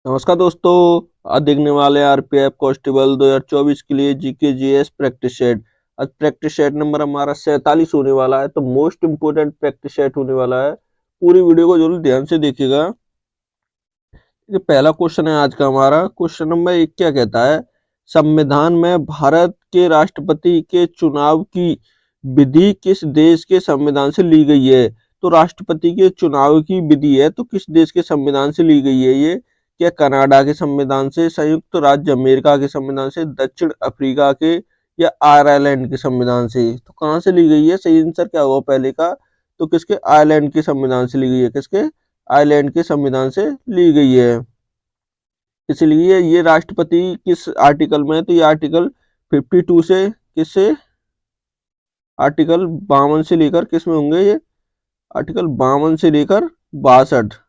नमस्कार दोस्तों। आज देखने वाले हैं आरपीएफ कांस्टेबल 2024 के लिए जीके जीएस प्रैक्टिस सेट। आज प्रैक्टिस सेट नंबर हमारा 47 होने वाला है, तो मोस्ट इम्पोर्टेंट प्रैक्टिस सेट होने वाला है। पूरी वीडियो को जरूर ध्यान से देखिएगा। ये पहला क्वेश्चन है आज का हमारा। क्वेश्चन नंबर 1 क्या कहता है? संविधान में भारत के राष्ट्रपति के चुनाव की विधि किस देश के संविधान से ली गई है? तो राष्ट्रपति के चुनाव की विधि है तो किस देश के संविधान से ली गई है ये? क्या कनाडा के संविधान से, संयुक्त राज्य अमेरिका के संविधान से, दक्षिण अफ्रीका के, या आयरलैंड के संविधान से? तो कहाँ से ली गई है? सही आंसर क्या होगा पहले का? तो किसके? आयरलैंड के संविधान से ली गई है। किसके? आयरलैंड के संविधान से ली गई है। इसलिए ये राष्ट्रपति किस आर्टिकल में है? तो ये आर्टिकल 52 से, किससे? आर्टिकल 52 से लेकर किस में होंगे ये? आर्टिकल 52 से लेकर 62।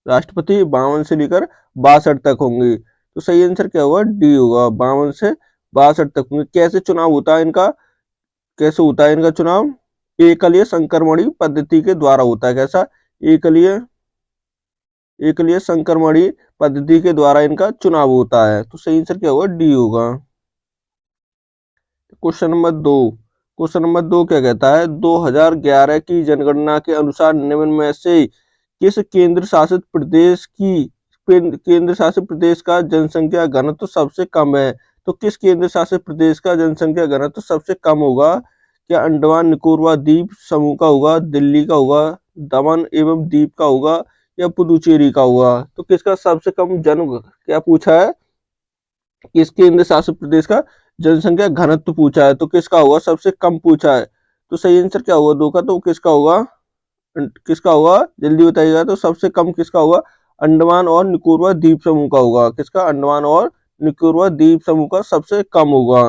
राष्ट्रपति 52 से लेकर 62 तक होंगे। तो सही आंसर क्या होगा? डी होगा। 52 से 62 तक होंगे। कैसे चुनाव होता है इनका? कैसे होता है इनका चुनाव? एकलीय संक्रमणी पद्धति के द्वारा होता है। कैसा? एकलीय एकलीय संक्रमणी पद्धति के द्वारा इनका चुनाव होता है। तो सही आंसर क्या होगा? डी होगा। Question number 2। क्वेश्चन नंबर 2 क्या कहता है? 2011 की जनगणना के अनुसार निम्न में से किस केंद्र शासित प्रदेश का जनसंख्या घनत्व सबसे कम है? तो किस केंद्र शासित प्रदेश का जनसंख्या घनत्व सबसे कम होगा? क्या अंडमान निकोबार द्वीप समूह का होगा, दिल्ली का होगा, दमन एवं दीप का होगा, या पुदुचेरी का होगा? तो किसका सबसे कम क्या पूछा है? किस केंद्र शासित प्रदेश का जनसंख्या घनत्व पूछा है, तो किसका होगा? सबसे कम पूछा है। तो सही आंसर क्या होगा 2 का? तो किसका होगा? किसका होगा? जल्दी बताइएगा। तो सबसे कम किसका होगा? अंडमान और निकोबार द्वीप समूह का होगा। किसका? अंडमान और निकोबार द्वीप समूह का सबसे कम होगा।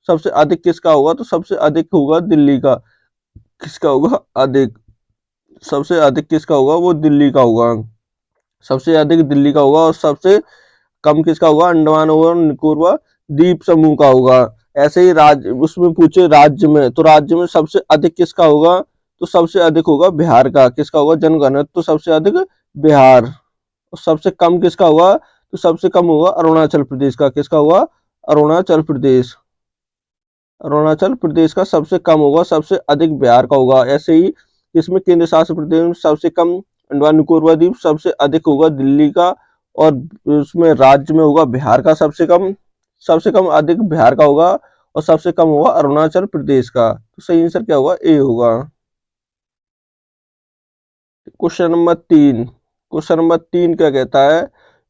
सबसे अधिक किसका होगा? तो सबसे अधिक होगा दिल्ली का। किसका होगा अधिक? सबसे अधिक किसका होगा? वो दिल्ली का होगा। सबसे अधिक दिल्ली का होगा और सबसे कम किसका होगा? अंडमान और निकोबार द्वीप समूह का होगा। ऐसे ही राज्य उसमें पूछे राज्य में, तो राज्य में सबसे अधिक किसका होगा? तो सबसे अधिक होगा बिहार का। किसका होगा? जनघनत्व तो सबसे अधिक बिहार। और सबसे कम किसका होगा? तो सबसे कम होगा अरुणाचल प्रदेश का। किसका होगा? अरुणाचल प्रदेश। अरुणाचल प्रदेश का सबसे कम होगा, सबसे अधिक बिहार का होगा। ऐसे ही इसमें केंद्र शासित प्रदेश में सबसे कम अंडमान निकोबार द्वीप, सबसे अधिक होगा दिल्ली का, और उसमें राज्य में होगा बिहार का सबसे कम अधिक बिहार का होगा, और सबसे कम होगा अरुणाचल प्रदेश का। तो सही आंसर क्या होगा? ए होगा। Question number 3। क्वेश्चन नंबर 3 क्या कहता है?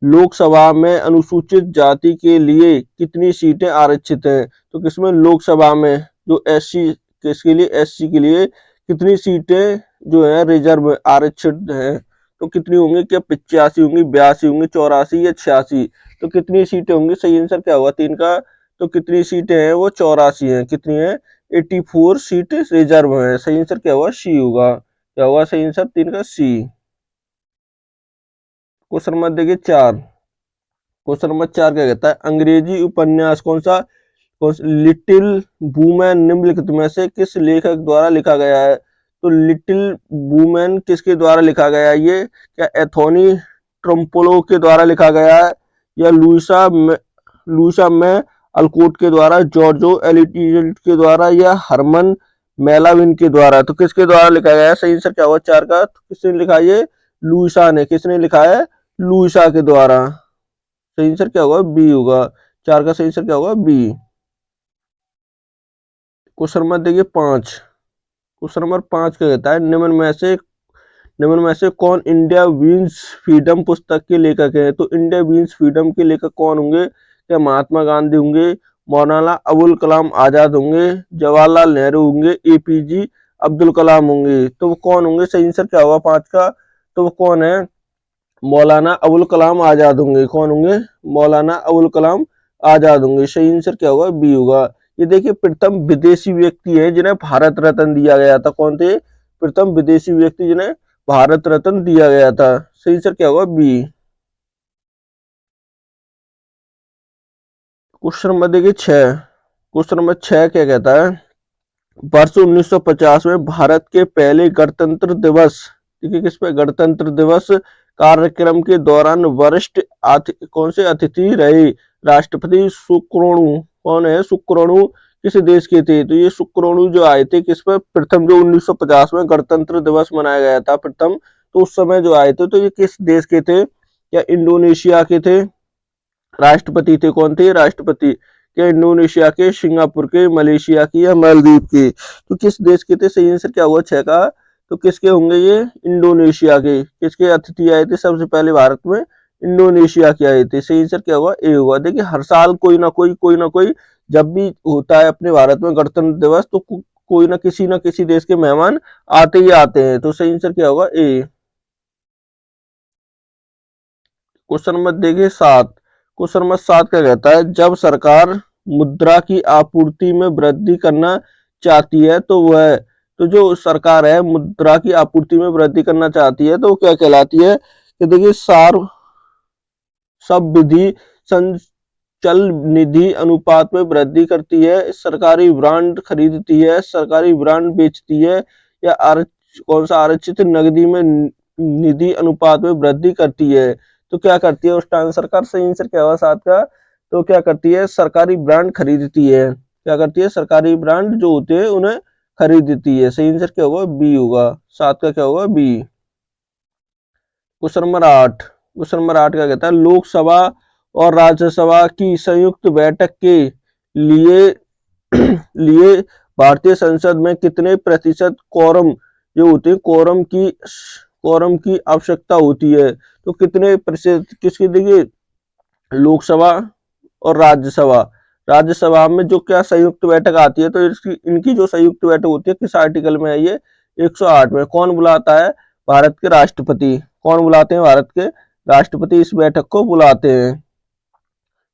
लोकसभा में अनुसूचित जाति के लिए कितनी सीटें आरक्षित हैं? तो किसमें? लोकसभा में जो एससी, किसके लिए? एससी के लिए कितनी सीटें जो है रिजर्व आरक्षित हैं? तो कितनी होंगी? क्या 85 होंगी, 82 होंगी, 84 या 86? तो कितनी सीटें होंगी? सही आंसर क्या होगा 3 का? तो कितनी सीटें हैं? वो 84 हैं। कितनी है? 84 सीट रिजर्व है। सही आंसर क्या होगा? सी होगा। क्या होगा सही आंसर 3 का? सी। क्वेश्चन नंबर देखिए 4। क्वेश्चन नंबर 4 क्या कहता है? अंग्रेजी उपन्यास लिटिल वुमेन निम्नलिखित में से किस लेखक द्वारा लिखा गया है? तो लिटिल वुमेन किसके द्वारा लिखा गया है? ये क्या एथोनी ट्रम्पोलो के द्वारा लिखा गया है, या लुइसा में अल्कोट के द्वारा, जॉर्जो एलिटीज के द्वारा, या हरमन मेलाविन के द्वारा? तो किसके द्वारा लिखा गया है? सही आंसर क्या होगा 4 का? तो किसने लिखा है ये? लुइसा ने। किसने लिखा है? लुइसा के द्वारा। सही आंसर क्या होगा? बी होगा। 4 का सही आंसर क्या होगा? बी। क्वेश्चन नंबर देखिए 5। क्वेश्चन नंबर 5 क्या कहता है? निम्न में से कौन इंडिया विंस फ्रीडम पुस्तक के लेखक है? तो इंडिया विंस फ्रीडम के लेखक कौन होंगे? क्या महात्मा गांधी होंगे, मौलाना अबुल कलाम आजाद होंगे, जवाहरलाल नेहरू होंगे, एपीजे अब्दुल कलाम होंगे? तो वो कौन होंगे? सही आंसर क्या होगा 5 का? तो वो कौन है? मौलाना अबुल कलाम आजाद होंगे। कौन होंगे? मौलाना अबुल कलाम आजाद होंगे। सही आंसर क्या होगा? बी होगा। ये देखिए प्रथम विदेशी व्यक्ति है जिन्हें भारत रत्न दिया गया था। कौन थे? प्रथम विदेशी व्यक्ति जिन्हें भारत रत्न दिया गया था। सही आंसर क्या होगा? बी। क्वेश्चन नंबर देखिए 6। क्वेश्चन नंबर 6 क्या कहता है? वर्ष 1950 में भारत के पहले गणतंत्र दिवस ठीक है, किस पे, गणतंत्र दिवस कार्यक्रम के दौरान वरिष्ठ कौन से अतिथि रहे? राष्ट्रपति सुकर्णो, कौन है सुकर्णो, किस देश के थे? तो ये सुकर्णो जो आए थे किस पर, प्रथम जो 1950 में गणतंत्र दिवस मनाया गया था प्रथम, तो उस समय जो आए थे, तो ये किस देश के थे? क्या इंडोनेशिया के थे? राष्ट्रपति थे कौन थे? राष्ट्रपति क्या इंडोनेशिया के, सिंगापुर के, मलेशिया की, या मालदीव के? तो किस देश के थे? सही आंसर क्या हुआ, 6 का। तो किसके होंगे ये? इंडोनेशिया के। किसके अतिथि आए थे सबसे पहले भारत में? इंडोनेशिया के आए थे। सही आंसर क्या हुआ, ए हुआ। देखिए हर साल कोई ना कोई जब भी होता है अपने भारत में गणतंत्र दिवस, तो कोई ना किसी देश के मेहमान आते ही आते हैं। तो सही आंसर क्या होगा, ए। क्वेश्चन नंबर देखिए 7। क्वेश्चन नंबर 7 क्या कहता है, जब सरकार मुद्रा की आपूर्ति में वृद्धि करना चाहती है तो वह, तो जो सरकार है मुद्रा की आपूर्ति में वृद्धि करना चाहती है तो वो क्या कहलाती है? कि देखिए सार सब विधि संचल निधि अनुपात में वृद्धि करती है, सरकारी ब्रांड खरीदती है, सरकारी ब्रांड बेचती है, या कौन सा आरक्षित नकदी में निधि अनुपात में वृद्धि करती है? तो क्या करती है उसका आंसर का? सही आंसर क्या होगा 7 का? तो क्या करती है? सरकारी ब्रांड खरीदती है। क्या करती है? सरकारी ब्रांड जो होते हैं उन्हें खरीदती है। सही आंसर क्या होगा, बी होगा। 7 का क्या होगा, b. Question number 8। Question number 8 क्या कहता है, लोकसभा और राज्यसभा की संयुक्त बैठक के लिए लिए भारतीय संसद में कितने प्रतिशत कोरम जो होते हैं, कोरम की आवश्यकता होती है? तो कितने प्रतिशत किसकी? देखिए लोकसभा और राज्यसभा, राज्यसभा में जो क्या संयुक्त बैठक आती है, तो इनकी जो संयुक्त बैठक होती है किस आर्टिकल में है ये? 108 में। कौन बुलाता है? भारत के राष्ट्रपति। कौन बुलाते हैं? भारत के राष्ट्रपति इस बैठक को बुलाते हैं।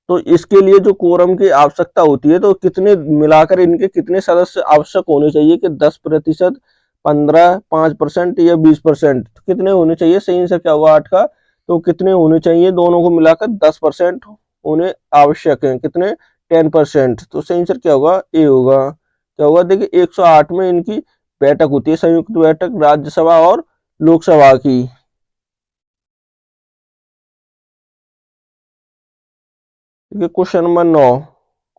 तो इसके लिए जो कोरम की आवश्यकता होती है, तो कितने मिलाकर इनके कितने सदस्य आवश्यक होने चाहिए? कि 10%, 15, 5% या 20%? तो कितने होने चाहिए? सही आंसर क्या होगा 8 का? तो कितने होने चाहिए? दोनों को मिलाकर 10% होने आवश्यक है। कितने? 10%। तो सही आंसर क्या होगा, ए होगा। क्या होगा, देखिए 108 में इनकी बैठक होती है, संयुक्त बैठक राज्यसभा और लोकसभा की। देखिए क्वेश्चन नंबर 9।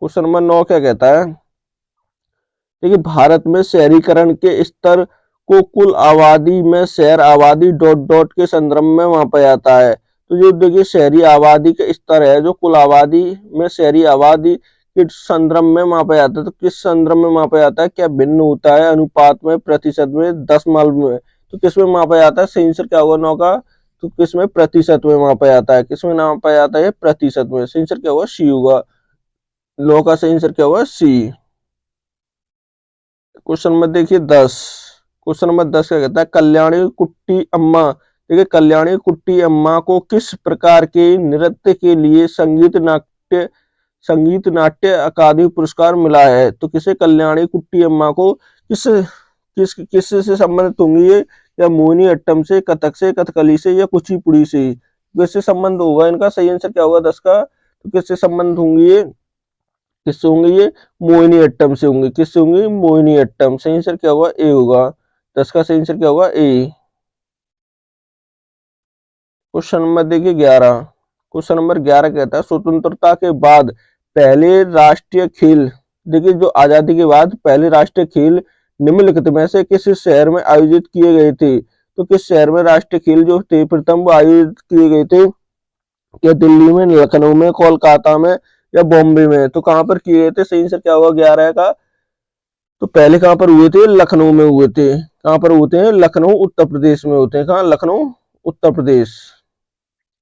क्वेश्चन नंबर 9 क्या कहता है, देखिए भारत में शहरीकरण के स्तर को कुल आबादी में शहर आबादी डॉट डॉट के संदर्भ में मापा जाता है। तो जो देखिए शहरी आबादी का स्तर है, जो कुल आबादी में शहरी आबादी के संदर्भ में मापा जाता है, तो किस संदर्भ में मापा जाता है? क्या भिन्न होता है अनुपात में, प्रतिशत में, दशमलव में? तो किस में मापा जाता है? सही आंसर क्या होगा 9 का? तो किस में? प्रतिशत में मापा जाता है। किस में मापा जाता है? प्रतिशत में। सही आंसर क्या होगा, सी होगा। 9 का सही आंसर क्या होगा, सी। क्वेश्चन नंबर देखिए 10। क्वेश्चन नंबर 10 क्या कहता है, कल्याणी कुट्टी अम्मा, देखिए कल्याणी कुट्टी अम्मा को किस प्रकार के नृत्य के लिए संगीत नाट्य अकादमी पुरस्कार मिला है? तो किसे? कल्याणी कुट्टी अम्मा को किस किस किस से संबंधित होंगी ये? या मोहिनी अट्टम से, कथक से, कथकली से, या कुचिपुड़ी से? किससे संबंध होगा इनका? सही आंसर क्या होगा 10 का? तो किससे संबंध होंगी ये? किससे होंगे ये? मोहिनी अट्टम से होंगे। किससे होंगे? मोहिनी अट्टम। सही आंसर क्या होगा, ए होगा। 10 का सही आंसर क्या होगा, ए। क्वेश्चन नंबर देखिए 11। क्वेश्चन नंबर 11 कहता है, स्वतंत्रता के बाद पहले राष्ट्रीय खेल, देखिए जो आजादी के बाद पहले राष्ट्रीय खेल निम्नलिखित में से किस शहर में आयोजित किए गए थे? तो किस शहर में राष्ट्रीय खेल जो थे प्रथम वो आयोजित किए गए थे? क्या दिल्ली में, लखनऊ में, कोलकाता में, या बॉम्बे में? तो कहां पर किए गए थे? सही आंसर क्या होगा 11 का? तो पहले कहां पर हुए थे? लखनऊ में हुए थे। कहां पर होते हैं? लखनऊ उत्तर प्रदेश में होते हैं। कहां? लखनऊ उत्तर प्रदेश।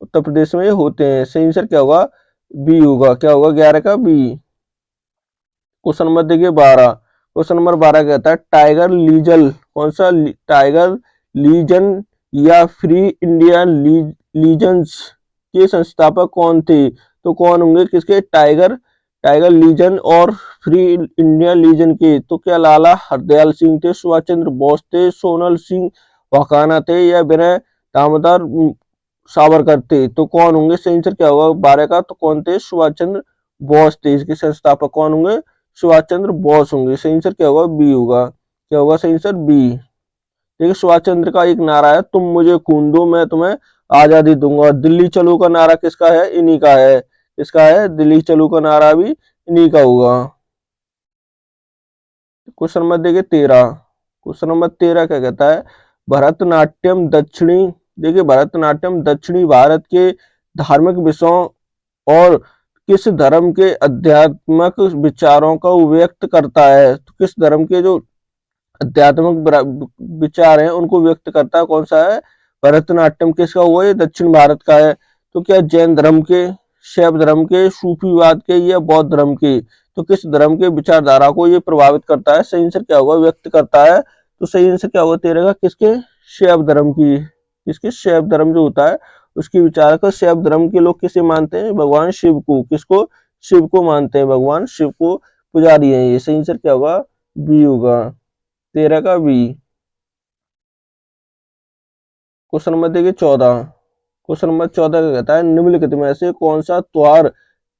उत्तर प्रदेश में होते हैं। सही आंसर क्या होगा, बी होगा। क्या होगा 11 का? बी। क्वेश्चन नंबर देखिए 12। क्वेश्चन नंबर 12 कहता है, टाइगर लीजल, कौन सा? टाइगर लीजन या फ्री इंडिया लीजन्स के संस्थापक कौन थे? तो कौन होंगे किसके? टाइगर टाइगर लीजन और फ्री इंडिया लीजन के? तो क्या लाला हरदयाल सिंह थे, सुभाष चंद्र बोस थे, सोनल सिंह वकाना थे, या विनय दामोदर सावरकर थे? तो कौन होंगे? सही आंसर क्या होगा 12 का? तो कौन थे? सुभाष चंद्र बोस थे। इसके संस्थापक कौन होंगे? सुभाष चंद्र बोस होंगे। सही आंसर क्या होगा, बी होगा। क्या होगा सही आंसर, बी। देखिए सुभाष चंद्र का एक नारा है, तुम मुझे खून दो मैं तुम्हें आजादी दूंगा। दिल्ली चलो का नारा किसका है? इन्हीं का है। किसका है? दिल्ली चलो का नारा भी इन्हीं का होगा। क्वेश्चन नंबर देखिए 13। क्वेश्चन नंबर 13 क्या कहता है? भरतनाट्यम दक्षिणी, देखिए भरतनाट्यम दक्षिणी भारत के धार्मिक विषयों और किस धर्म के आध्यात्मिक विचारों को व्यक्त करता है? तो किस धर्म के जो आध्यात्मिक विचार हैं उनको व्यक्त करता है, कौन सा है? भरतनाट्यम किसका हुआ? ये दक्षिण भारत का है। तो क्या जैन धर्म के, शैव धर्म के, सूफीवाद के या बौद्ध धर्म के? तो किस धर्म के विचारधारा को ये प्रभावित करता है? सही आंसर क्या होगा? व्यक्त करता है। तो सही आंसर क्या होगा तेरे का? किसके? शैव धर्म की। किसके? शैव धर्म जो होता है उसकी विचार का। शैव धर्म के लोग किसे मानते हैं? भगवान शिव को। किसको? शिव को मानते हैं, भगवान शिव को पुजारी है ये। सही आंसर क्या होगा? बी होगा, 13 का बी। क्वेश्चन नंबर देखिए 14। क्वेश्चन नंबर 14 का कहता है निम्नलिखित में से कौन सा त्योहार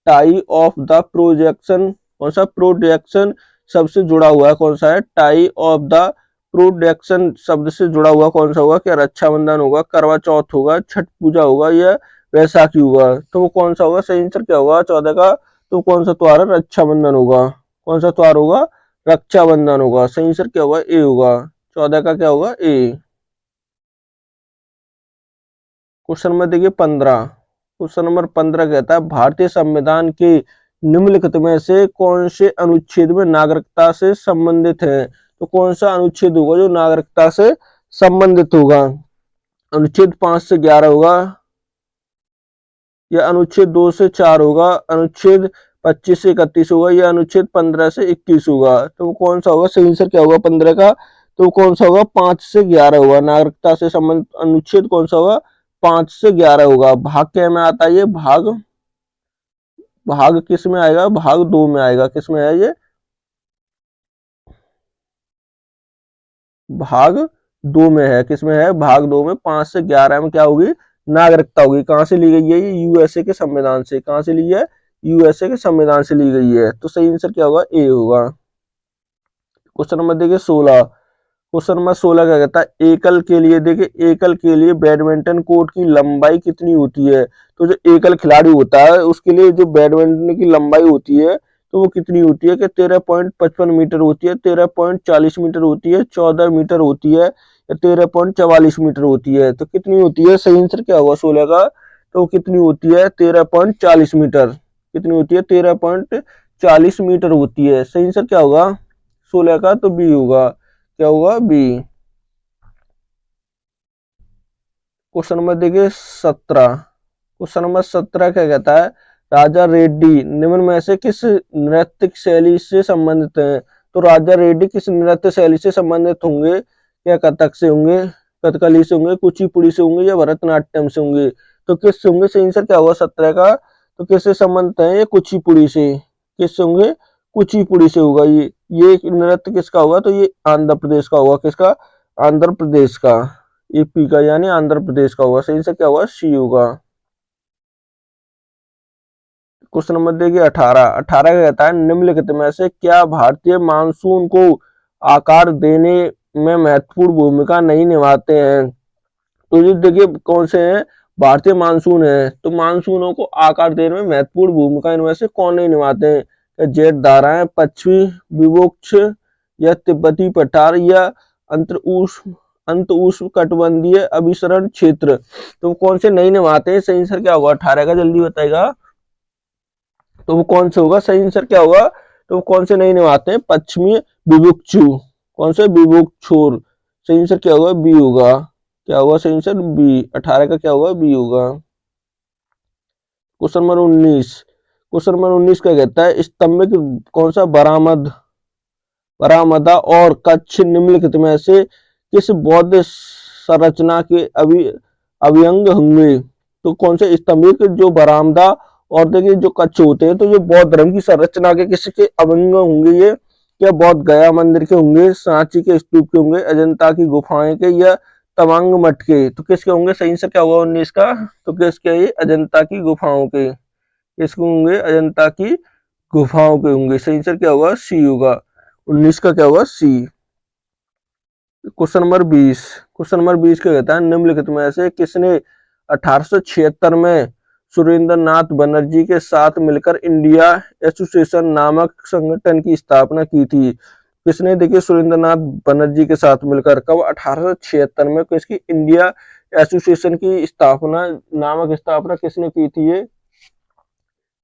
टाई ऑफ द प्रोजेक्शन, कौन सा प्रोजेक्शन शब्द से जुड़ा हुआ है? कौन सा है? टाई ऑफ द प्रोजेक्शन शब्द से जुड़ा हुआ कौन सा होगा? क्या रक्षाबंधन होगा, करवा चौथ होगा, छठ पूजा होगा या वैसाखी होगा? तो वो कौन सा होगा? सही आंसर क्या होगा 14 का? तो कौन सा त्योहार है? रक्षाबंधन होगा। कौन सा त्योहार होगा? रक्षाबंधन होगा। सही आंसर क्या होगा? ए होगा। 14 का क्या होगा? ए। क्वेश्चन नंबर देखिए 15। क्वेश्चन नंबर 15 कहता है भारतीय संविधान के निम्नलिखित में से कौन से अनुच्छेद में नागरिकता से संबंधित है? तो कौन सा अनुच्छेद होगा जो नागरिकता से संबंधित होगा? अनुच्छेद 5 से 11 होगा या अनुच्छेद 2 से 4 होगा, अनुच्छेद 25 से 31 होगा या अनुच्छेद 15 से 21 होगा? तो वो कौन सा होगा? सही आंसर क्या होगा 15 का? तो कौन सा होगा? 5 से 11 होगा। नागरिकता से संबंधित अनुच्छेद कौन सा होगा? 5 से 11 होगा। भाग क्या में आता है ये? भाग, भाग किस में आएगा? भाग 2 में आएगा। किस में है ये? भाग 2 में है। किस में है? भाग 2 में। 5 से 11 में क्या होगी? नागरिकता होगी। कहां से ली गई है ये? यूएसए के संविधान से। कहां से ली है? यूएसए के संविधान से ली गई है। तो सही आंसर क्या होगा? ए होगा। क्वेश्चन नंबर देखिए 16। क्वेश्चन नंबर 16 क्या कहता है एकल के लिए, देखिए एकल के लिए बैडमिंटन कोर्ट की लंबाई कितनी होती है? तो जो एकल खिलाड़ी होता है उसके लिए जो बैडमिंटन की लंबाई होती है तो वो कितनी होती है? कि 13.55 मीटर होती है, 13.40 मीटर होती है, 14 मीटर होती है या 13.44 मीटर होती है? तो कितनी होती है? सही आंसर क्या होगा 16 का? तो कितनी होती है? 13.40 मीटर। कितनी होती है? 13.40 मीटर होती है। सही आंसर क्या होगा 16 का? तो बी होगा। क्या होगा? बी। क्वेश्चन नंबर देखिए 17। क्वेश्चन नंबर 17 क्या कहता है राजा रेड्डी निम्न में से किस नृत्य शैली से संबंधित है? तो राजा रेड्डी किस नृत्य शैली से संबंधित होंगे? क्या कथक से होंगे, कथकली से होंगे, कुचिपुड़ी से होंगे या भरतनाट्यम से होंगे? तो किस से होंगे? सही आंसर क्या होगा 17 का? तो किससे संबंधित है? ये कुचिपुड़ी से। किससे होंगे? कुचिपुड़ी से होगा ये नृत्य किसका होगा? तो ये आंध्र प्रदेश का होगा। किसका? आंध्र प्रदेश का, यूपी का यानी आंध्र प्रदेश का होगा। सही आंसर क्या होगा? सी होगा। क्वेश्चन नंबर देखिए 18। 18 का कहता है निम्नलिखित में से क्या भारतीय मानसून को आकार देने में महत्वपूर्ण भूमिका नहीं निभाते हैं? तो ये देखिए कौन से हैं? भारतीय मानसून है। तो मानसूनों को आकार देने में महत्वपूर्ण भूमिका इनमें से कौन नहीं निभाते हैं? क्या जेट धाराएं, पश्चिमी विक्षोभ या तिब्बती पठार या अंतर उष्ण अंत उष्ण कटिबंधीय अभिसरण क्षेत्र? तो कौन से नहीं निभाते हैं? सही आंसर क्या होगा 18 का? जल्दी बताएगा। तो वो कौन से होगा? सही आंसर क्या होगा? तो वो कौन से नहीं निभाते हैं? पश्चिमी विक्षोभ। कौन से? विक्षोभ। सही आंसर क्या होगा? बी होगा। क्या होगा सही आंसर? बी। 18 का क्या होगा? बी होगा। Question number 19। क्वेश्चन नंबर 19 क्या कहता है स्तंभित कौन सा बरामद, बरामदा और कच्छ निम्नलिखित में से किस बौद्ध संरचना के अभियंग होंगे? तो कौन से स्तंभित जो बरामदा और देखिए जो कच्छ होते हैं तो जो बौद्ध धर्म की संरचना के किसके अभियंग होंगे? ये क्या बौद्ध गया मंदिर के होंगे, सांची के स्तूप के होंगे, अजंता की गुफाएं के या तवांग मठ के? तो किसके होंगे? सही आंसर क्या होगा 19 का? तो किसके? ये अजंता की गुफाओं के। किसके होंगे? अजंता की गुफाओं के होंगे। सही आंसर क्या होगा? सी होगा। 19 का क्या होगा? C. Question number 20। Question number 20 क्या कहता है, निम्नलिखित में से किसने 1876 में सुरेंद्र नाथ बनर्जी के साथ मिलकर इंडिया एसोसिएशन नामक संगठन की स्थापना की थी? किसने, देखिए, सुरेंद्र नाथ बनर्जी के साथ मिलकर कब, 1876 में, किसकी, इंडिया एसोसिएशन की स्थापना किसने की थी? ये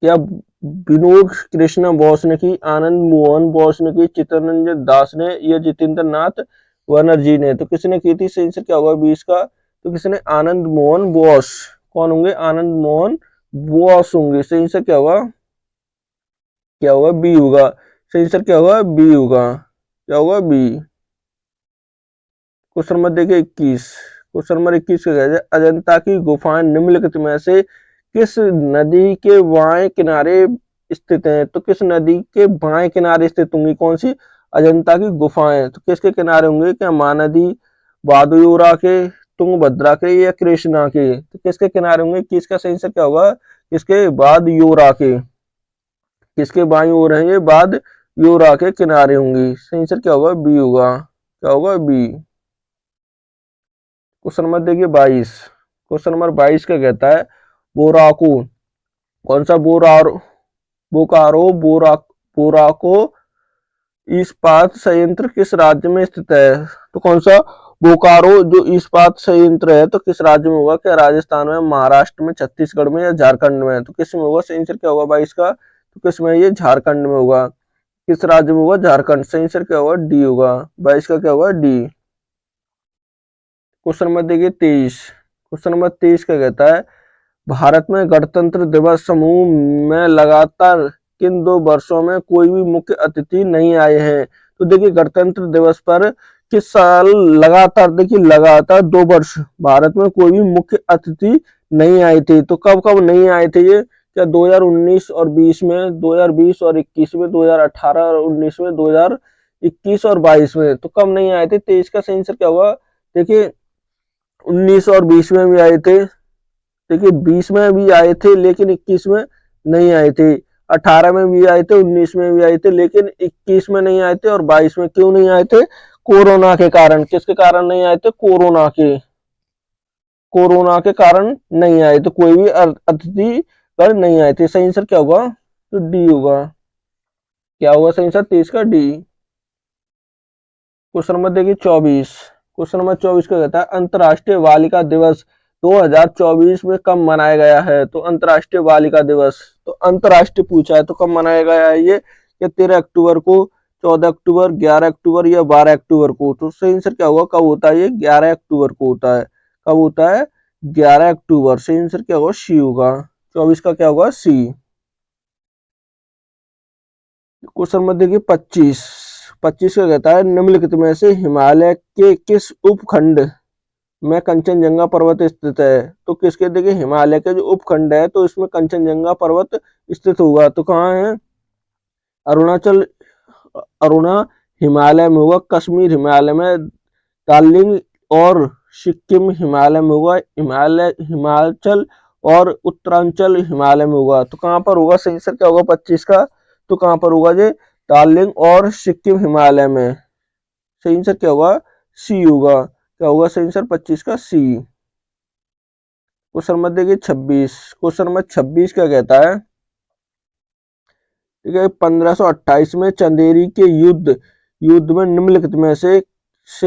क्या विनोद कृष्ण बोस ने की, आनंद मोहन बोस ने की, चित्तरंजन दास ने, या जितेंद्र नाथ बनर्जी ने? तो किसने की थी? सही आंसर क्या होगा 20 का? तो किसने? आनंद मोहन बोस। कौन होंगे? आनंद मोहन बोस होंगे। सही आंसर क्या होगा? क्या होगा? बी होगा। सही आंसर क्या होगा? बी होगा। क्या होगा? बी। क्वेश्चन नंबर देखिए 21। क्वेश्चन नंबर 21 का कहते हैं, अजंता की गुफाएं निम्नलिखित में से किस नदी के बाएं किनारे स्थित हैं? तो किस नदी के बाएं किनारे स्थित होंगी कौन सी अजंता की गुफाएं? तो किसके किनारे होंगे? क्या महानदी, बादुयोरा के, तुंगभद्रा के, या कृष्णा के? तो किसके किनारे होंगे? किसका सही आंसर क्या होगा? किसके? बादयोरा के। किसके बाईं ओर है ये? बादयोरा के किनारे होंगी। सही आंसर क्या होगा? बी होगा। क्या होगा? बी। क्वेश्चन नंबर देखिए 22। क्वेश्चन नंबर 22 का कहता है, बोराको, कौन सा? बोकारो बोराको इस्पात संयंत्र किस राज्य में स्थित है? तो कौन सा बोकारो जो इस्पात संयंत्र है तो किस राज्य में होगा? क्या राजस्थान में, महाराष्ट्र में, छत्तीसगढ़ में, या झारखंड में? तो किस में होगा? सही आंसर क्या होगा 22 का? तो किस में? ये झारखंड में होगा। किस राज्य में होगा? झारखंड। सही आंसर क्या होगा? डी होगा। 22 का क्या होगा? डी। क्वेश्चन नंबर देखिए 23। क्वेश्चन नंबर 23 का कहता है, भारत में गणतंत्र दिवस समूह में लगातार किन 2 वर्षों में कोई भी मुख्य अतिथि नहीं आए हैं? तो देखिए, गणतंत्र दिवस पर किस साल लगातार, देखिए, लगातार 2 वर्ष भारत में कोई भी मुख्य अतिथि नहीं आए थे? तो कब कब नहीं आए थे ये? क्या 2019 और 20 में, 2020 और 21 में, 2018 और 19 में, 2021 और 22 में? तो कब नहीं आए थे? 23 का सही आंसर क्या होगा? देखिए, 19 और 20 में भी आए थे, देखिए 20 में भी आए थे लेकिन 21 में नहीं आए थे, 18 में भी आए थे, 19 में भी आए थे, लेकिन 21 में नहीं आए थे, और 22 में क्यों नहीं आए थे? कोरोना के कारण। किसके कारण नहीं आए थे? कोरोना के। कोरोना के कारण नहीं आए, तो कोई भी अतिथि पर नहीं आए थे। सही आंसर क्या होगा? तो डी होगा। क्या होगा सही आंसर? 23 का डी। क्वेश्चन नंबर देखिए 24। क्वेश्चन नंबर 24 का कहता है, अंतर्राष्ट्रीय बालिका दिवस 2024 में कब मनाया गया है? तो अंतर्राष्ट्रीय बालिका दिवस, तो अंतर्राष्ट्रीय पूछा है तो कब मनाया गया है ये? या 13 अक्टूबर को, 14 अक्टूबर, 11 अक्टूबर, या 12 अक्टूबर को? तो सही आंसर क्या होगा? कब होता है ये? 11 अक्टूबर को होता है। कब होता है? 11 अक्टूबर। सही आंसर क्या होगा? सी होगा। 24 का क्या होगा? सी। क्वेश्चन नंबर देखिए 25। 25 का कहता है, निम्नलिखित में से हिमालय के किस उपखंड में कंचनजंगा पर्वत स्थित है? तो किसके? देखिए, हिमालय के जो उपखंड है तो इसमें कंचनजंगा पर्वत स्थित होगा। तो कहाँ है? अरुणाचल, अरुणा हिमालय में होगा, कश्मीर हिमालय में, दार्जिलिंग और सिक्किम हिमालय में होगा, हिमाचल और उत्तरांचल हिमालय में होगा। तो कहाँ पर होगा? सही आंसर क्या होगा 25 का? तो कहाँ पर होगा ये? दार्जिलिंग और सिक्किम हिमालय में। सही आंसर क्या होगा? सी होगा। क्या होगा सही आंसर? 25 का सी। क्वेश्चन नंबर देखिए 26। क्वेश्चन नंबर 26 क्या कहता है? ठीक है, 1528 में चंदेरी के युद्ध में निम्नलिखित में से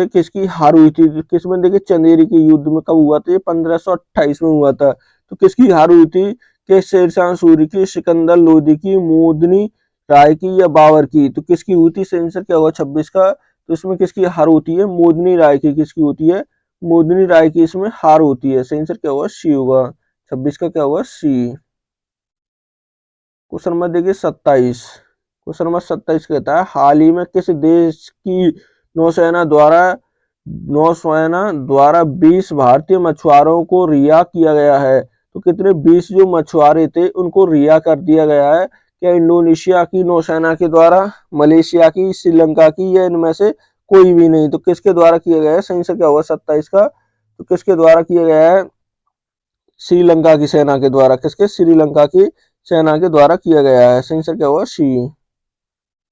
किसकी हार हुई थी? किसमें? देखिए, चंदेरी के युद्ध में कब हुआ था? ये 1528 में हुआ था। तो किसकी हार हुई थी? कि शेरशाह सूरी की, सिकंदर लोदी की, मोदनी राय की, या बाबर की? तो किसकी हुई थी? सही आंसर क्या होगा 26 का? तो इसमें किसकी हार होती है? मोदनी राय की। किसकी होती है? मोदनी राय की इसमें हार होती है। सही आंसर क्या होगा? सी होगा। 26 का क्या होगा? सी। क्वेश्चन नंबर देखिए 27। क्वेश्चन नंबर 27 कहता है, हाल ही में किस देश की नौसेना द्वारा 20 भारतीय मछुआरों को रिहा किया गया है? तो कितने? 20 जो मछुआरे थे उनको रिहा कर दिया गया है। क्या इंडोनेशिया की नौसेना के द्वारा, मलेशिया की, श्रीलंका की, या इनमें से कोई भी नहीं? तो किसके द्वारा किया गया है? सही से क्या होगा 27 का? तो किसके द्वारा किया गया है? श्रीलंका की सेना के द्वारा। किसके? श्रीलंका की सेना के द्वारा किया गया है। सही आंसर क्या होगा? सी।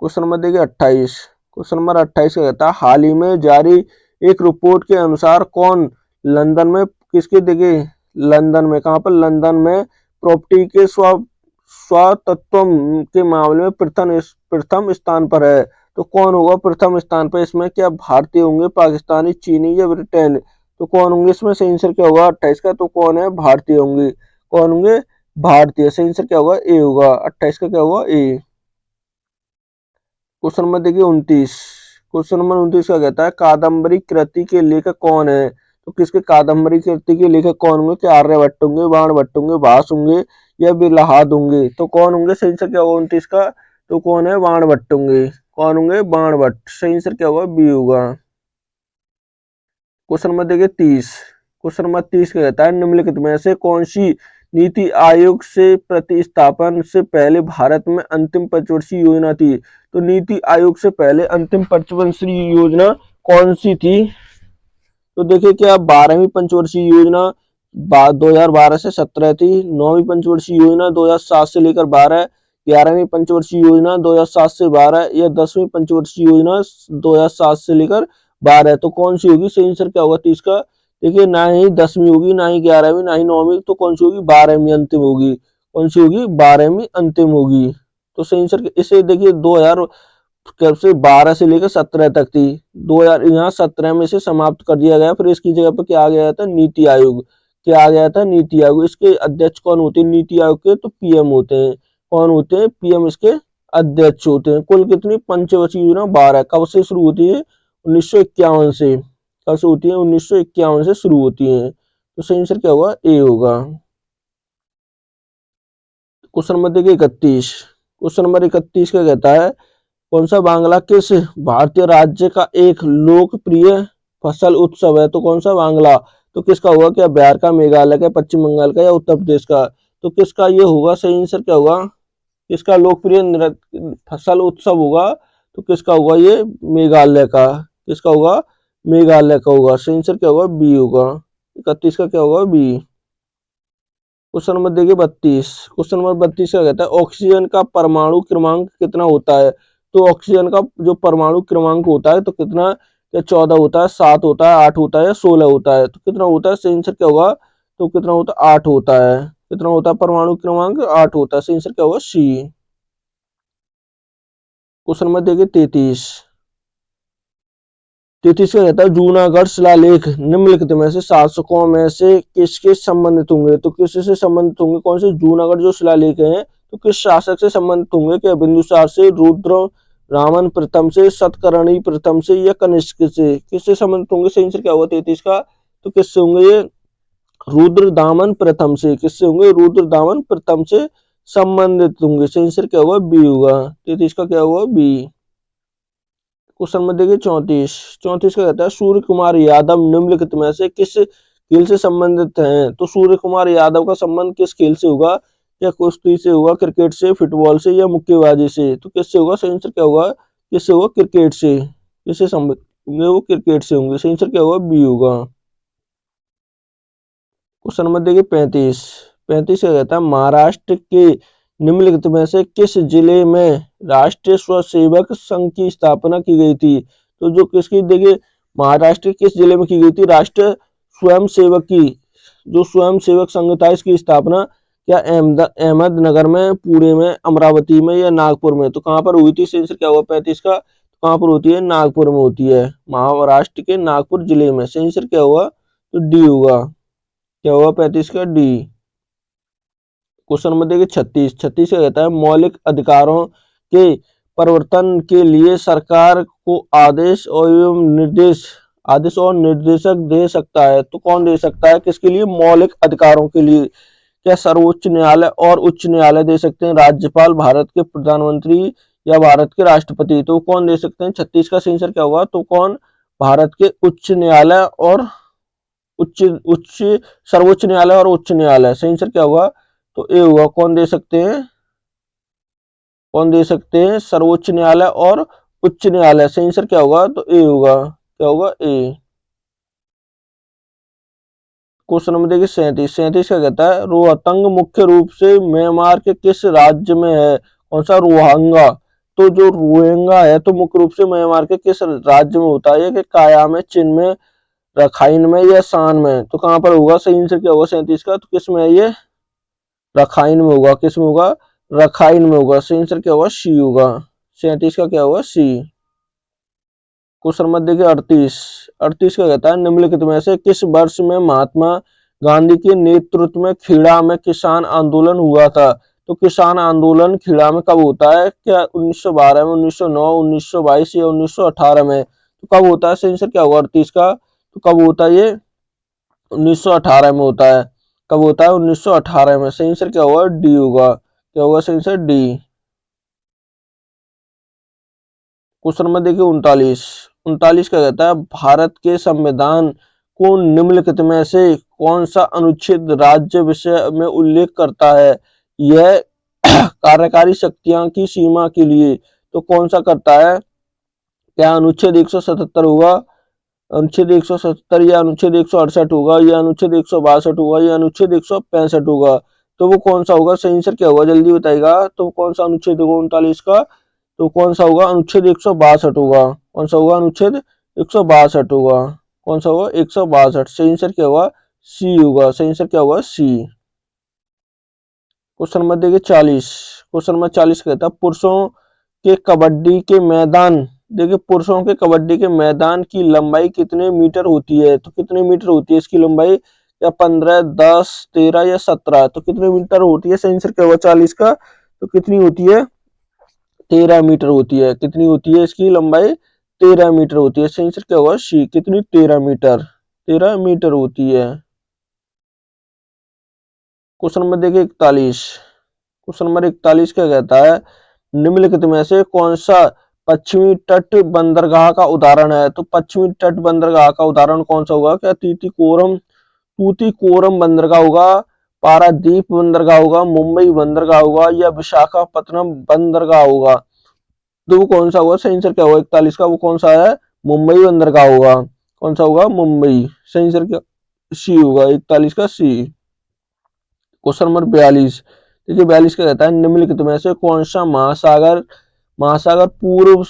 क्वेश्चन नंबर देखिए 28। क्वेश्चन नंबर 28 का कहता है, हाल ही में जारी एक रिपोर्ट के अनुसार कौन लंदन में किसके देखिए लंदन में कहाँ पर लंदन में प्रॉपर्टी के स्वामित्व के मामले में प्रथम स्थान पर है। तो कौन होगा प्रथम स्थान पर? इसमें क्या भारतीय होंगे, पाकिस्तानी, चीनी या ब्रिटेन? तो कौन होंगे इसमें? सही आंसर क्या होगा 28 का? तो कौन है? भारतीय होंगे। कौन होंगे? भारतीय। सही आंसर क्या होगा? ए होगा। 28 का क्या होगा? ए। क्वेश्चन नंबर देखिए 29। क्वेश्चन नंबर 29 का कहता है कादम्बरी कृति के लेखक कौन है? तो किसके कादम्बरी कृति के लेखक कौन होंगे? क्या आर्यभट्ट होंगे, बाणभट्ट होंगे, भास होंगे या बिरलाहाद होंगे? तो कौन होंगे? सही आंसर क्या होगा 29 का? तो कौन है? बाणभट्ट होंगे। कौन होंगे? बाणभट्ट। सही आंसर क्या होगा? बी होगा। क्वेश्चन नंबर देखिए 30। क्वेश्चन नंबर 30 का कहता है निम्नलिखित में से कौन सी नीति आयोग से प्रतिस्थापन से पहले भारत में अंतिम पंचवर्षीय योजना थी? तो नीति आयोग से पहले अंतिम पंचवर्षीय योजना कौन सी थी? तो देखिए क्या 12वीं पंचवर्षीय योजना 2012 से 17 थी, 9वीं पंचवर्षीय योजना 2007 से लेकर 12, 11वीं पंचवर्षीय योजना 2007 से 12 या 10वीं पंचवर्षीय योजना 2007 से लेकर 12। तो कौन सी होगी? सही आंसर क्या होगा 30 का? देखिए ना ही 10वीं होगी, ना ही 11वीं, ना ही 9वीं, तो कौन सी होगी? 12वीं अंतिम होगी। कौन सी होगी? 12वीं अंतिम होगी। तो सही आंसर इसे देखिए 2000 कब से 12 से लेकर 17 तक थी, 2000 यहाँ 17 में से समाप्त कर दिया गया, फिर इसकी जगह पर क्या आ गया था? नीति आयोग। क्या आ गया था? नीति आयोग। इसके अध्यक्ष कौन होते हैं नीति आयोग के? तो पीएम होते हैं। कौन होते हैं? पीएम इसके अध्यक्ष होते हैं। कुल कितनी पंचवर्षीय योजना? 12। कब से शुरू होती है? 1951 से। कब से होती है? 1951 से शुरू होती है। तो सही आंसर क्या होगा? ए होगा। क्वेश्चन नंबर देखिए 31। क्वेश्चन नंबर 31 का कहता है कौन सा बांग्ला किस भारतीय राज्य का एक लोकप्रिय फसल उत्सव है? तो कौन सा बांग्ला? तो किसका होगा? क्या बिहार का, मेघालय का, पश्चिम बंगाल का या उत्तर प्रदेश का? तो किसका ये होगा? सही आंसर क्या होगा? किसका लोकप्रिय फसल उत्सव होगा? तो किसका होगा? ये मेघालय का। किसका होगा? मेघालय का होगा। सही आंसर क्या होगा? बी होगा। 31 का क्या होगा? बी। क्वेश्चन नंबर देखिए 32। क्वेश्चन नंबर 32 का कहता है ऑक्सीजन का परमाणु क्रमांक कितना होता है? तो ऑक्सीजन का जो परमाणु क्रमांक होता है तो कितना? क्या 14 होता है, 7 होता है, 8 होता है या 16 होता है? तो कितना होता है? सही आंसर क्या होगा? तो कितना होता है? 8 होता है। कितना होता है परमाणु क्रमांक? 8 होता है। सही आंसर क्या होगा? सी। क्वेश्चन नंबर देखिए 33। 33 का कहता है जूनागढ़ शिलालेख निम्नलिखित में से शासकों में से किसके संबंधित होंगे? तो किससे संबंधित होंगे? कौन से जूनागढ़ जो शिलालेख हैं तो किस शासक से संबंधित होंगे? क्या बिंदुसार से, रुद्र रामन प्रथम से, सतकर्णी प्रथम से या कनिष्क से? किससे संबंधित होंगे? सही आंसर क्या होगा 33 का? तो किससे होंगे ये? रुद्रदामन प्रथम से। किससे होंगे? रुद्रदामन प्रथम से संबंधित होंगे। सही आंसर क्या होगा? बी होगा। 33 का क्या होगा? बी। क्वेश्चन नंबर देखिए 34। 34 का कहता है सूर्य कुमार यादव निम्नलिखित में से किस खेल से संबंधित हैं? तो सूर्य कुमार यादव का संबंध किस खेल से होगा? क्या कुश्ती से होगा, क्रिकेट से, फुटबॉल से या मुक्केबाजी से? तो किससे होगा? सही आंसर क्या होगा? किससे होगा? क्रिकेट से। किससे संबंधित होंगे? वो क्रिकेट से होंगे। सही आंसर क्या होगा? बी होगा। क्वेश्चन नंबर देखिए 35। 35 का कहता है महाराष्ट्र के निम्नलिखित में से किस जिले में राष्ट्रीय स्वयंसेवक संघ की स्थापना की गई थी? तो जो किसकी देखिए महाराष्ट्र के किस जिले में की गई थी राष्ट्रीय स्वयंसेवक की जो स्वयंसेवक संघ था इसकी स्थापना? क्या अहमदनगर में, पुणे में, अमरावती में या नागपुर में? तो कहाँ पर हुई थी? सही आंसर क्या होगा 35 का? तो कहाँ पर होती है? नागपुर में होती है। महाराष्ट्र के नागपुर जिले में। सही आंसर क्या होगा? तो डी होगा। क्या होगा 35 का? डी। क्वेश्चन नंबर देखिए 36। 36 का कहता है मौलिक अधिकारों के परिवर्तन के लिए सरकार को आदेश और निर्देशक दे सकता है। तो कौन दे सकता है? किसके लिए? मौलिक अधिकारों के लिए। क्या सर्वोच्च न्यायालय और उच्च न्यायालय दे सकते हैं? राज्यपाल, भारत के प्रधानमंत्री या भारत के राष्ट्रपति? तो कौन दे सकते हैं? 36 का सही आंसर क्या होगा? तो कौन? भारत के उच्च न्यायालय और उच्च उच्च सर्वोच्च न्यायालय और उच्च न्यायालय। सही आंसर क्या होगा? तो ए होगा। कौन दे सकते हैं? कौन दे सकते हैं? सर्वोच्च न्यायालय और उच्च न्यायालय। सही आंसर क्या होगा? तो ए होगा। क्या होगा? ए। क्वेश्चन नंबर देखिए 37। 37 का कहता है रोहतंग मुख्य रूप से म्यांमार के किस राज्य में है? कौन सा? रोहंगा। तो जो रोहिंगा है तो मुख्य रूप से म्यांमार के किस राज्य में होता है, कि काया में, चिन में, रखाइन में या शान में? तो कहाँ पर होगा? सही आंसर क्या होगा 37 का? तो किस में है ये? रखाइन में होगा। किस में होगा? रखाइन में होगा। सही आंसर क्या होगा? सी होगा। 37 का क्या होगा? सी। क्वेश्चन नंबर देखिए 38। 38 का कहता है निम्नलिखित में से किस वर्ष में महात्मा गांधी के नेतृत्व में खेड़ा में किसान आंदोलन हुआ था? तो किसान आंदोलन खेड़ा में कब होता है? क्या 1912 में, 1909, 1922 या 1918 में? तो कब होता है? सही आंसर क्या होगा 38 का? तो कब होता है ये? 1918 में होता है। कब होता है? 1918 में। सही आंसर क्या होगा? डी होगा। क्या होगा सही आंसर? डी। क्वेश्चन नंबर देखिए 39। 39 का कहता है भारत के संविधान को निम्नलिखित में से कौन सा अनुच्छेद राज्य विषय में उल्लेख करता है? यह कार्यकारी शक्तियां की सीमा के लिए तो कौन सा करता है? क्या अनुच्छेद 177 होगा, अनुच्छेद 177 या अनुच्छेद 168 होगा या अनुच्छेद 162 होगा या अनुच्छेद 165 होगा? तो वो कौन सा होगा? सही आंसर क्या होगा? जल्दी बताइएगा। तो कौन सा अनुच्छेद होगा 39 का? तो कौन सा होगा? अनुच्छेद 162 होगा। कौन सा होगा? अनुच्छेद 162 होगा। कौन सा होगा? 162। सही आंसर क्या होगा? सी होगा। सही आंसर क्या होगा? सी। क्वेश्चन नंबर देखिए 40। क्वेश्चन नंबर 40 कहता है पुरुषों के कबड्डी के मैदान, देखिए पुरुषों के कबड्डी के मैदान की लंबाई कितने मीटर होती है? तो कितने मीटर होती है इसकी लंबाई? या 15, 10, 13 या 17? तो कितने मीटर होती है? सही आंसर क्या होगा 40 का? तो कितनी होती है? 13 मीटर होती है। कितनी होती है इसकी लंबाई? 13 मीटर होती है। सही आंसर क्या होगा? सी। कितनी? 13 मीटर। 13 मीटर होती है। क्वेश्चन नंबर देखिए 41। क्वेश्चन नंबर 41 क्या कहता है निम्नलिखित में से कौन सा पश्चिमी तट बंदरगाह का उदाहरण है? तो पश्चिमी तट बंदरगाह का उदाहरण कौन सा होगा? क्या तूतीकोरम बंदरगाह होगा, पारादीप बंदरगाह होगा, मुंबई बंदरगाह होगा या विशाखापत्तनम बंदरगाह होगा? तो वो कौन सा होगा? सही आंसर क्या होगा 41 का? वो कौन सा है? मुंबई बंदरगाह होगा। कौन सा होगा? मुंबई। सही आंसर क्या? सी होगा। 41 का सी। Question number 42। देखिए 42 का कहता है निम्नलिखित में से कौन सा महासागर महासागर पूर्व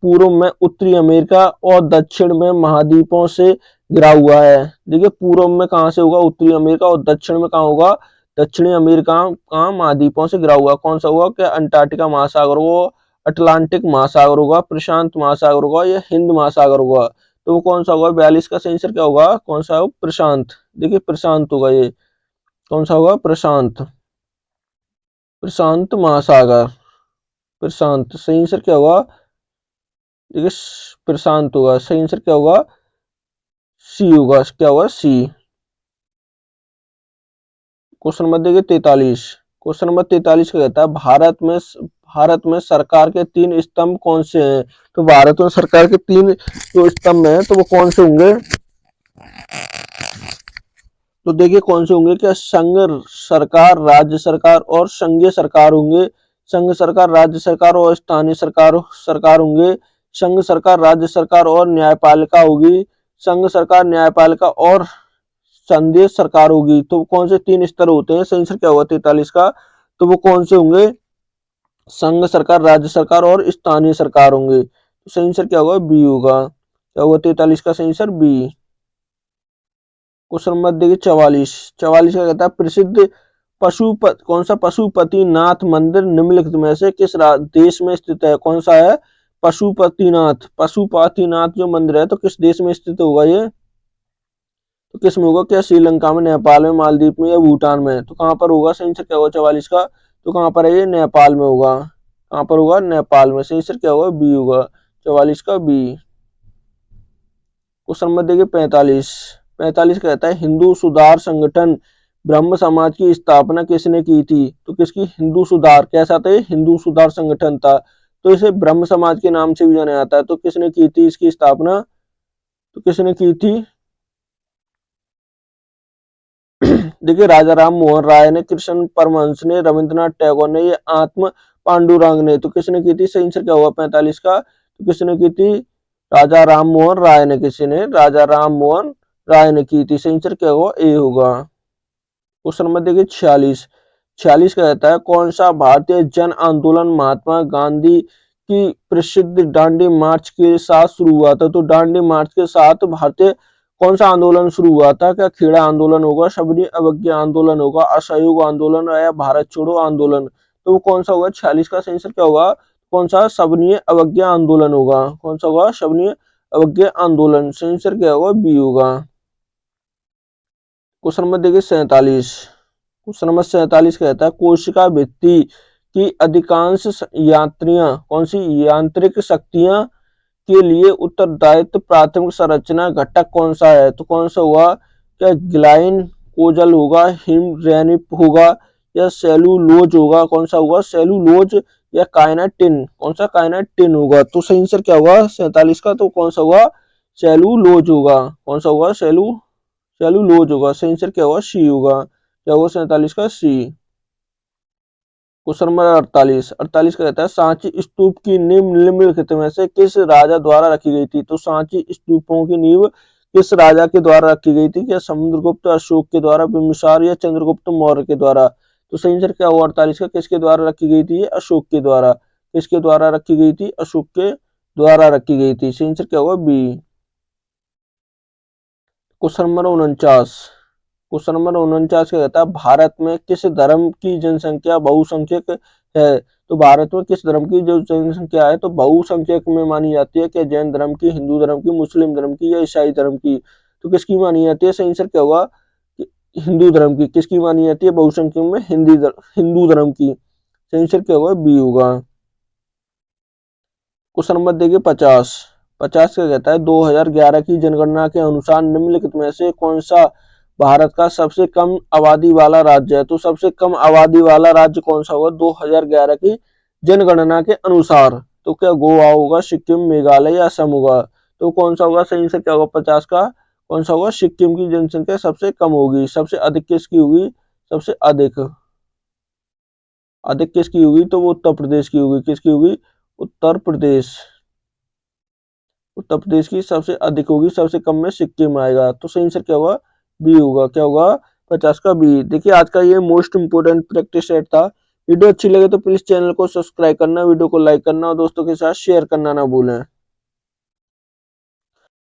पूर्व में उत्तरी अमेरिका और दक्षिण में महाद्वीपों से घिरा हुआ है? देखिए पूर्व में कहां से होगा? उत्तरी अमेरिका। और दक्षिण में कहां होगा? दक्षिणी अमेरिका। कहां? महाद्वीपों से घिरा हुआ। कौन सा होगा? क्या अंटार्कटिका महासागर होगा, अटलांटिक महासागर होगा, प्रशांत महासागर होगा या हिंद महासागर होगा? तो वो कौन सा होगा? 42 का सही आंसर क्या होगा? कौन सा होगा? प्रशांत। देखिए प्रशांत होगा ये। कौन सा होगा? प्रशांत। प्रशांत महासागर। प्रशांत। सही आंसर क्या होगा? देखिए प्रशांत होगा। सही आंसर क्या होगा? सी होगा। क्या होगा? सी। क्वेश्चन नंबर देखिए 43। क्वेश्चन नंबर 43 का कहता है भारत में सरकार के 3 स्तंभ कौन से हैं? तो भारत में सरकार के 3 जो स्तंभ हैं तो वो कौन से होंगे? तो देखिए कौन से होंगे? क्या संघ सरकार, राज्य सरकार और संघीय सरकार होंगे। संघ सरकार, राज्य सरकार और स्थानीय सरकार सरकार होंगे। संघ सरकार, राज्य सरकार और न्यायपालिका होगी। संघ सरकार, न्यायपालिका और संदेश सरकार होगी। तो कौन से 3 स्तर होते हैं? सही आंसर क्या होगा 43 का? तो वो कौन से होंगे? संघ सरकार, राज्य सरकार और स्थानीय सरकार होंगे। तो सही आंसर क्या होगा? बी होगा। क्या होगा 43 का सही आंसर? बी। क्वेश्चन नंबर देखिए 44। 44 का कहता है प्रसिद्ध कौन सा पशुपतिनाथ मंदिर निम्नलिखित में से किस देश में स्थित है? कौन सा है? पशुपतिनाथ जो मंदिर है तो किस देश में स्थित होगा ये? तो किस में होगा? क्या श्रीलंका में, नेपाल में, मालदीव में या भूटान में? तो कहां पर होगा? सही आंसर क्या होगा 44 का? तो कहां पर है ये? नेपाल में होगा। कहां पर होगा? नेपाल में। सही आंसर क्या होगा? बी होगा। 44 का बी। क्वेश्चन नंबर देखिए 45। 45 कहता है हिंदू सुधार संगठन ब्रह्म समाज की स्थापना किसने की थी? तो किसकी? हिंदू सुधार। कैसा था ये? हिंदू सुधार संगठन था। तो इसे ब्रह्म समाज के नाम से भी जाना जाता है। तो किसने की थी इसकी स्थापना? तो किसने की थी? देखिए राजा राम मोहन राय ने, कृष्ण परमहंस ने, रविंद्रनाथ टैगोर ने या आत्म पांडुरंग ने? तो किसने की थी? सही आंसर क्या होगा 45 का? तो किसने की थी? राजा राम मोहन राय ने। किसी ने? राजा राम मोहन राय ने की थी। सही आंसर क्या होगा? ए होगा। क्वेश्चन नंबर देखिए 46। 46 का कहता है कौन सा भारतीय जन आंदोलन महात्मा गांधी की प्रसिद्ध दांडी मार्च के साथ शुरू हुआ था? तो दांडी मार्च के साथ भारतीय कौन सा आंदोलन शुरू हुआ था? क्या खेड़ा आंदोलन होगा, शबरी अवज्ञा आंदोलन होगा, असहयोग आंदोलन या भारत छोड़ो आंदोलन? तो वो कौन सा होगा? 46 का सही आंसर क्या होगा? कौन सा? शबरीय अवज्ञा आंदोलन होगा। कौन सा होगा? शबरीय अवज्ञा आंदोलन। सही आंसर क्या होगा? बी होगा। क्वेश्चन नंबर देखिए 47। क्वेश्चन नंबर 47 कहता है कोशिका भित्ति की अधिकांश यात्रियां कौन सी यांत्रिक शक्तियां के लिए उत्तरदायित्व प्राथमिक संरचना घटक कौन सा है? तो कौन सा हुआ? क्या ग्लाइन कोजल होगा, हिमरेनिप होगा या सेलुलोज होगा? कौन सा होगा? सेलुलोज या काइनेटिन? कौन सा? काइनेटिन होगा। तो सही आंसर क्या होगा 47 का? तो कौन सा होगा? सेलुलोज होगा। कौन सा होगा? सेलुलोज होगा। सही आंसर क्या होगा? सी होगा। क्या होगा 47 का? सी। Question number 48। 48 का कहता है सांची स्तूप की नींव निम्नलिखित में से किस राजा द्वारा रखी गई थी? तो सांची स्तूपों की नींव किस राजा के द्वारा रखी गई थी? क्या समुद्रगुप्त अशोक के द्वारा, बिंबिसार या चंद्रगुप्त मौर्य के द्वारा? तो सही आंसर क्या हुआ 48 का? किसके द्वारा रखी गई थी? अशोक के द्वारा। किसके द्वारा रखी गई थी? अशोक के द्वारा रखी गई थी। सही आंसर क्या होगा? B. Question number 49। Question number 49 क्या कहता है भारत में किस धर्म की जनसंख्या बहुसंख्यक है? तो भारत में किस धर्म की जो जनसंख्या है तो बहुसंख्यक में मानी जाती है? क्या जैन धर्म की, हिंदू धर्म की, मुस्लिम धर्म की या ईसाई धर्म की? तो किसकी मानी जाती है? सही आंसर क्या होगा? हिंदू धर्म की। किसकी मानी जाती है बहुसंख्यक में? हिंदू धर्म की। सही आंसर क्या होगा? बी होगा। क्वेश्चन नंबर देखिए 50। 50 क्या कहता है 2011 की जनगणना के अनुसार निम्नलिखित में से कौन सा भारत का सबसे कम आबादी वाला राज्य है? तो सबसे कम आबादी वाला राज्य कौन सा होगा 2011 की जनगणना के अनुसार? तो क्या गोवा होगा, सिक्किम, मेघालय या असम होगा? तो कौन सा होगा? सही आंसर क्या होगा 50 का? कौन सा होगा? सिक्किम की जनसंख्या सबसे कम होगी। सबसे अधिक किसकी होगी? सबसे अधिक अधिक किसकी होगी? तो वो उत्तर प्रदेश की होगी। किसकी होगी? उत्तर प्रदेश। उत्तर प्रदेश की सबसे अधिक होगी, सबसे कम में सिक्किम आएगा। तो सही आंसर क्या होगा? बी होगा। क्या होगा? 50 का बी। देखिए आज का ये मोस्ट इंपोर्टेंट प्रैक्टिस सेट था। वीडियो अच्छी लगे तो प्लीज चैनल को सब्सक्राइब करना, वीडियो को लाइक करना और दोस्तों के साथ शेयर करना ना भूलें।